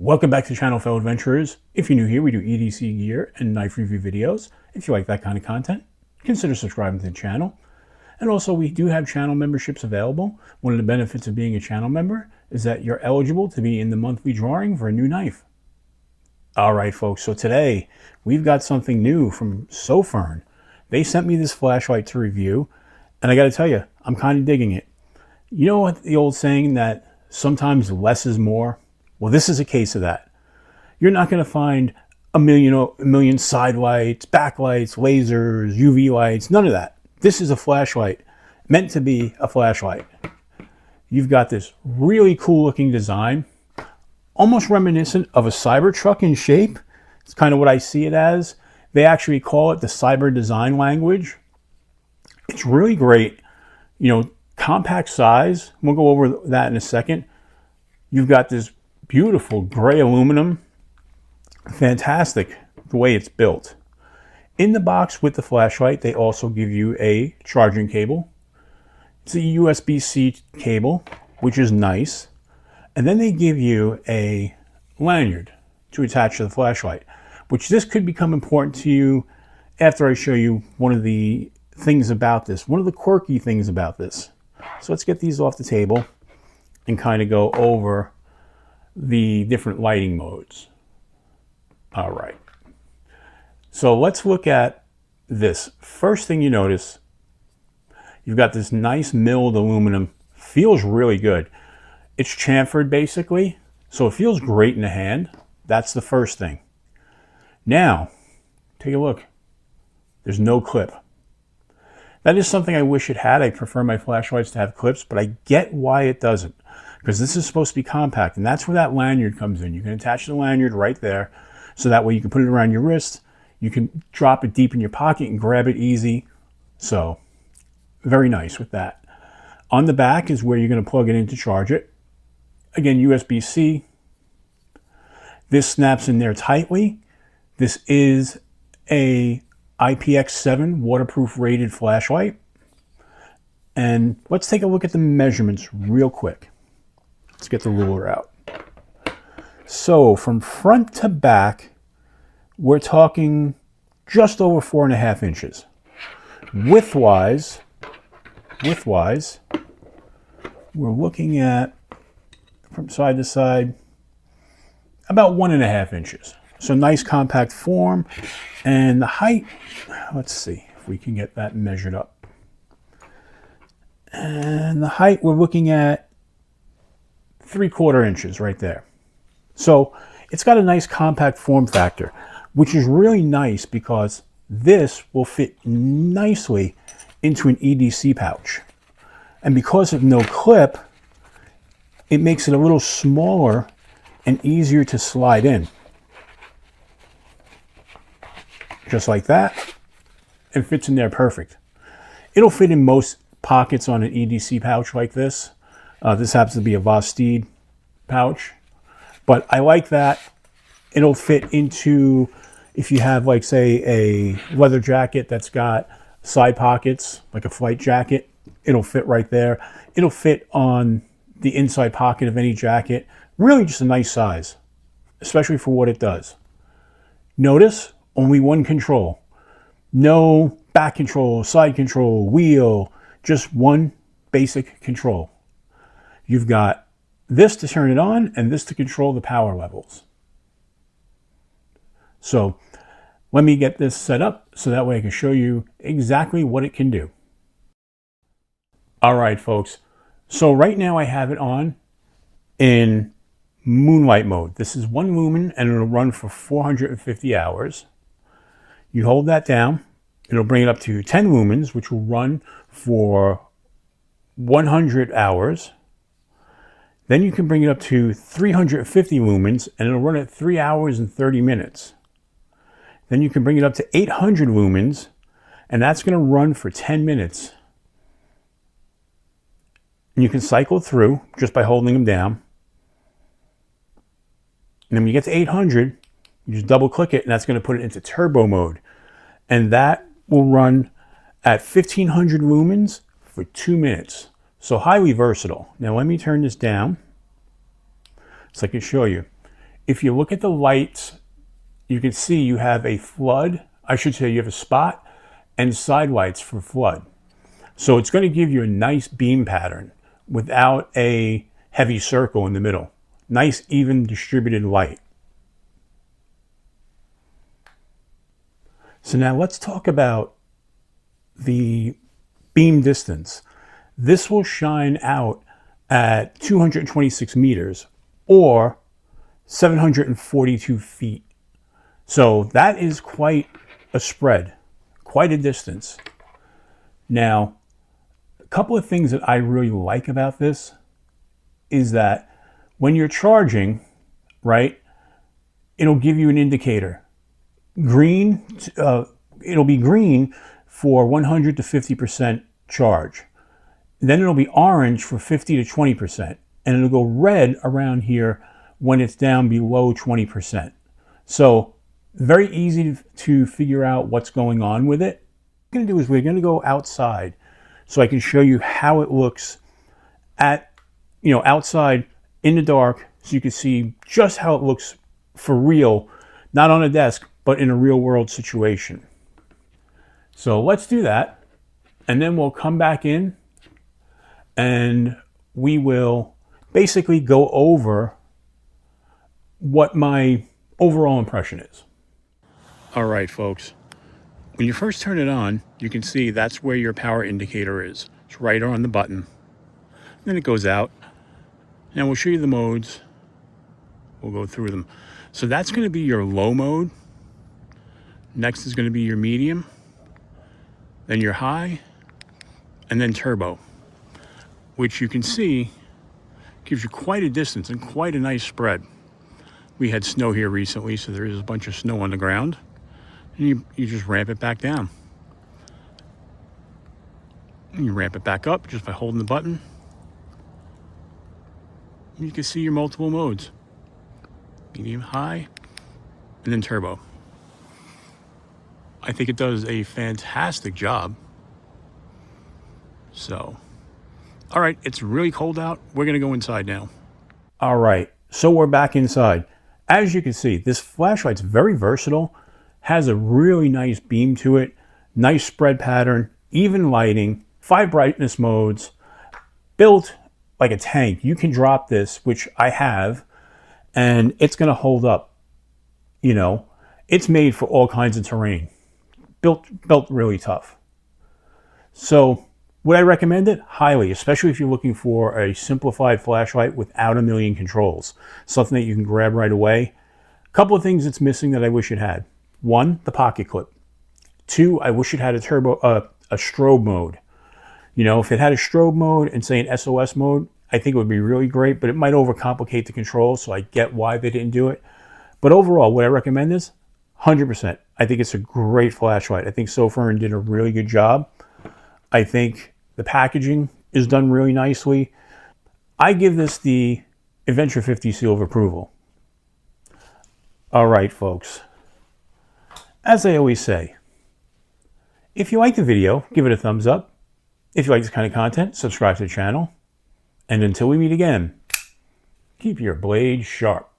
Welcome back to the channel, fellow adventurers. If you're new here, we do EDC gear and knife review videos. If you like that kind of content, consider subscribing to the channel. And also, we do have channel memberships available. One of the benefits of being a channel member is that you're eligible to be in the monthly drawing for a new knife. All right, folks, so today we've got something new from Sofirn. They sent me this flashlight to review, and I got to tell you, I'm kind of digging it. You know what the old saying that sometimes less is more? Well, this is a case of that. You're not going to find a million side lights, backlights, lasers, UV lights, none of that. This is a flashlight meant to be a flashlight. You've got this really cool looking design, almost reminiscent of a Cybertruck in shape. It's kind of what I see it as. They actually call it the cyber design language. It's really great, compact size. We'll go over that in a second. You've got this beautiful gray aluminum. Fantastic the way it's built. In the box with the flashlight, they also give you a charging cable. It's a USB-C cable, which is nice. And then they give you a lanyard to attach to the flashlight, which this could become important to you after I show you one of the things about this, one of the quirky things about this. So let's get these off the table and kind of go over the different lighting modes. All right. So let's look at this. First thing you notice, you've got this nice milled aluminum. Feels really good. It's chamfered basically, so it feels great in the hand. That's the first thing. Now, take a look. There's no clip. That is something I wish it had. I prefer my flashlights to have clips, but I get why it doesn't. Because this is supposed to be compact, and that's where that lanyard comes in. You can attach the lanyard right there, so that way you can put it around your wrist. You can drop it deep in your pocket and grab it easy. So, very nice with that. On the back is where you're going to plug it in to charge it. Again, USB-C. This snaps in there tightly. This is a IPX7 waterproof rated flashlight. And let's take a look at the measurements real quick. Let's get the ruler out. So from front to back, we're talking just over 4.5 inches. Width-wise, we're looking at, from side to side, about 1.5 inches. So nice compact form. And the height, let's see if we can get that measured up. And the height, we're looking at 3/4 inches right there. So it's got a nice compact form factor, which is really nice because this will fit nicely into an EDC pouch. And because of no clip, it makes it a little smaller and easier to slide in. Just like that, and fits in there perfect. It'll fit in most pockets on an EDC pouch like this. This happens to be a Vostede pouch, but I like that. It'll fit into, if you have like say a leather jacket that's got side pockets, like a flight jacket, it'll fit right there. It'll fit on the inside pocket of any jacket. Really just a nice size, especially for what it does. Notice only one control. No back control, side control, wheel, just one basic control. You've got this to turn it on and this to control the power levels. So let me get this set up so that way I can show you exactly what it can do. All right, folks. So right now I have it on in moonlight mode. This is 1 lumen and it'll run for 450 hours. You hold that down, it'll bring it up to 10 lumens, which will run for 100 hours. Then you can bring it up to 350 lumens and it'll run at 3 hours and 30 minutes. Then you can bring it up to 800 lumens and that's going to run for 10 minutes. And you can cycle through just by holding them down. And then when you get to 800, you just double click it and that's going to put it into turbo mode. And that will run at 1500 lumens for 2 minutes. So highly versatile. Now let me turn this down so I can show you. if you look at the lights, you can see you have a flood. I should say you have a spot and side lights for flood. So it's going to give you a nice beam pattern without a heavy circle in the middle. Nice, even distributed light. So now let's talk about the beam distance. This will shine out at 226 meters or 742 feet. So that is quite a spread, quite a distance. Now, a couple of things that I really like about this is that when you're charging, right, it'll give you an indicator. Green, it'll be green for 100 to 50% charge. Then it'll be orange for 50 to 20%. And it'll go red around here when it's down below 20%. So very easy to figure out what's going on with it. What we're going to do is we're going to go outside so I can show you how it looks at, outside in the dark, so you can see just how it looks for real, not on a desk, but in a real world situation. So let's do that, and then we'll come back in and we will basically go over what my overall impression is. All right, folks. When you first turn it on, you can see that's where your power indicator is. It's right on the button. Then it goes out. Now we'll show you the modes. We'll go through them. So that's going to be your low mode. Next is going to be your medium. Then your high. And then turbo, which you can see gives you quite a distance and quite a nice spread. We had snow here recently, so there is a bunch of snow on the ground. And you just ramp it back down. And you ramp it back up just by holding the button. And you can see your multiple modes. Medium, high, and then turbo. I think it does a fantastic job. So, all right, it's really cold out. We're gonna go inside now. All right, so we're back inside. As you can see, this flashlight's very versatile, has a really nice beam to it, nice spread pattern, even lighting, 5 brightness modes, built like a tank. You can drop this, which I have, and it's gonna hold up. It's made for all kinds of terrain. Built really tough. So would I recommend it? Highly, especially if you're looking for a simplified flashlight without a million controls. Something that you can grab right away. A couple of things it's missing that I wish it had. 1, the pocket clip. 2, I wish it had a strobe mode. If it had a strobe mode and say an SOS mode, I think it would be really great, but it might overcomplicate the controls, so I get why they didn't do it. But overall, what I recommend is 100%. I think it's a great flashlight. I think Sofirn did a really good job. I think the packaging is done really nicely. I give this the Adventure 50 seal of approval. All right, folks. As I always say, if you like the video, give it a thumbs up. If you like this kind of content, subscribe to the channel. And until we meet again, keep your blade sharp.